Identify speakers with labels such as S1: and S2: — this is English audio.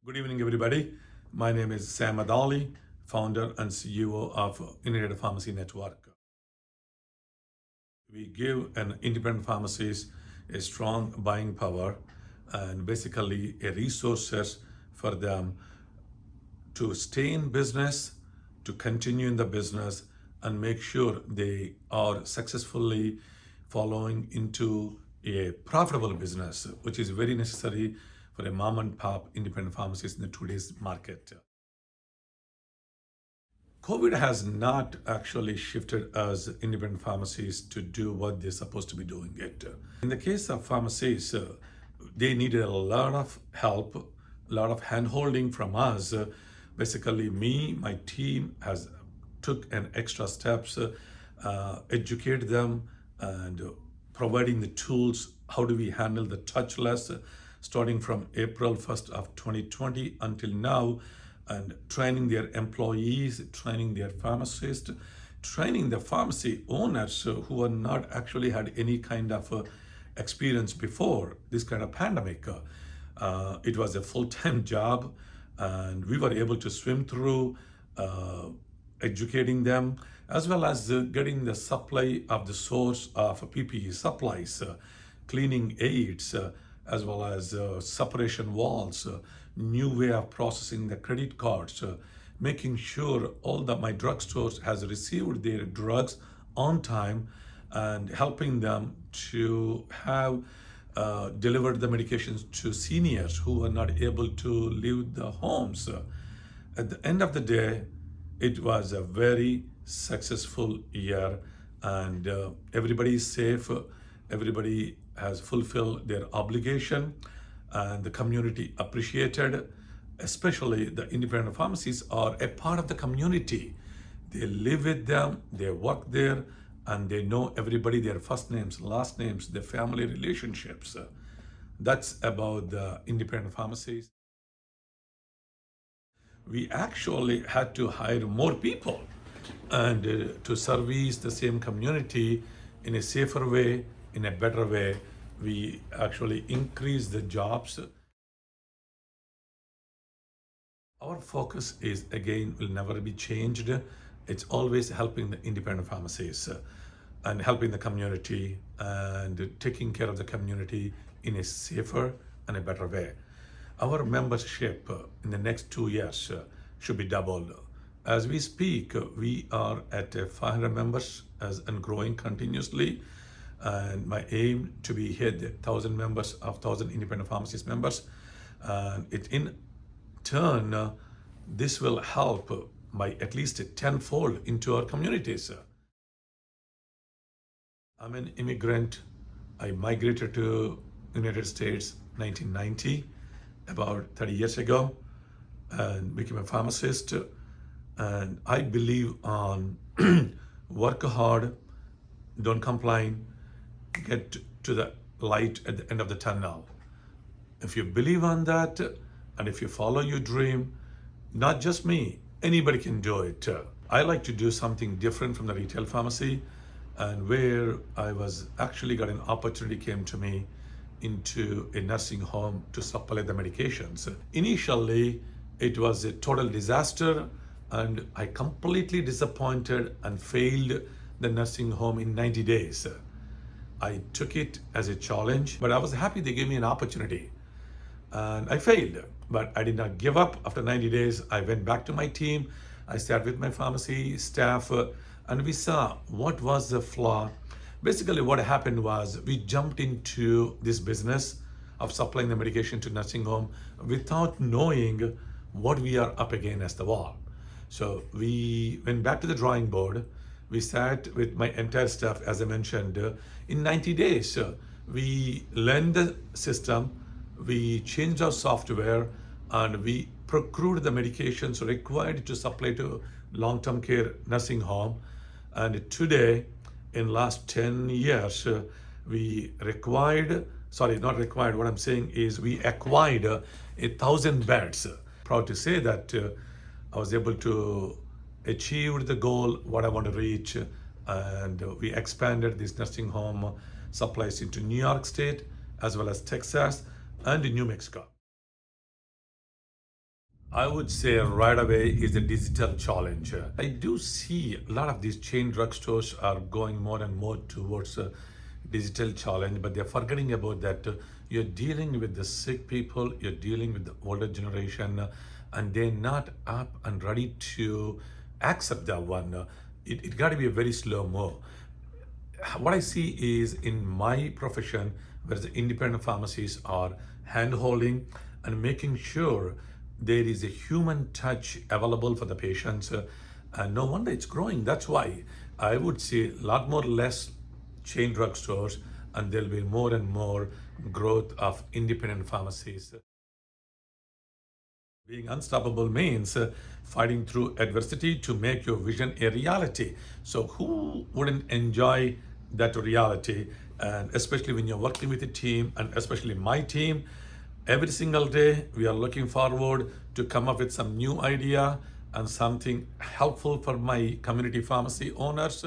S1: Good evening, everybody. My name is Sam Maddali, founder and CEO of Integrated Pharmacy Network. We give an independent pharmacist a strong buying power and basically a resources for them to stay in business, to continue in the business, and make sure they are successfully following into a profitable business, which is very necessary for a mom and pop independent pharmacist in the today's market. COVID has not actually shifted us independent pharmacies to do what they're supposed to be doing it. In the case of pharmacies, they needed a lot of help, a lot of hand-holding from us. Basically, my team has took an extra steps, educate them and providing the tools. How do we handle the touchless, starting from April 1st of 2020 until now, and training their employees, training their pharmacists, training the pharmacy owners who are not actually had any kind of experience before this kind of pandemic. It was a full-time job, and we were able to swim through educating them, as well as getting the supply of the source of PPE supplies, cleaning aids, as well as separation walls, new way of processing the credit cards, making sure all my drugstores has received their drugs on time, and helping them to have delivered the medications to seniors who are not able to leave the homes. At the end of the day, it was a very successful year, and everybody is safe. Everybody has fulfilled their obligation, and the community appreciated. Especially the independent pharmacies are a part of the community. They live with them, they work there, and they know everybody, their first names, last names, their family relationships. That's about the independent pharmacies. We actually had to hire more people and to service the same community in a safer way, in a better way. We actually increased the jobs. Our focus is, again, will never be changed. It's always helping the independent pharmacies and helping the community and taking care of the community in a safer and a better way. Our membership in the next 2 years should be doubled. As we speak, we are at 500 members and growing continuously. And my aim to be hit 1,000 members of 1,000 independent pharmacist members. And in turn, this will help by at least tenfold into our communities. I'm an immigrant. I migrated to United States 1990, about 30 years ago, and became a pharmacist. And I believe on work hard, don't complain, get to the light at the end of the tunnel. If you believe on that, and if you follow your dream, not just me, anybody can do it. I like to do something different from the retail pharmacy, and where I was actually got an opportunity came to me into a nursing home to supply the medications. Initially, it was a total disaster, and I completely disappointed and failed the nursing home in 90 days. I took it as a challenge, but I was happy they gave me an opportunity. And I failed, but I did not give up. After 90 days, I went back to my team. I sat with my pharmacy staff, and we saw what was the flaw. Basically, what happened was we jumped into this business of supplying the medication to nursing home without knowing what we are up against the wall. So we went back to the drawing board. We sat with my entire staff, as I mentioned. In 90 days, we learned the system, we changed our software, and we procured the medications required to supply to long-term care nursing home. And today, in last 10 years, we acquired 1,000 beds. Proud to say that I was able to achieve the goal, what I want to reach, and we expanded this nursing home supplies into New York State, as well as Texas and New Mexico. I would say right away is the digital challenge. I do see a lot of these chain drugstores are going more and more towards a digital challenge, but they're forgetting about that. You're dealing with the sick people, you're dealing with the older generation, and they're not up and ready to accept that one. It got to be a very slow move. What I see is in my profession, where the independent pharmacies are hand holding and making sure there is a human touch available for the patients. And no wonder it's growing. That's why I would say a lot more less chain drugstores, and there'll be more and more growth of independent pharmacies. Being unstoppable means fighting through adversity to make your vision a reality. So, who wouldn't enjoy that reality? And especially when you're working with a team, and especially my team, every single day we are looking forward to come up with some new idea and something helpful for my community pharmacy owners.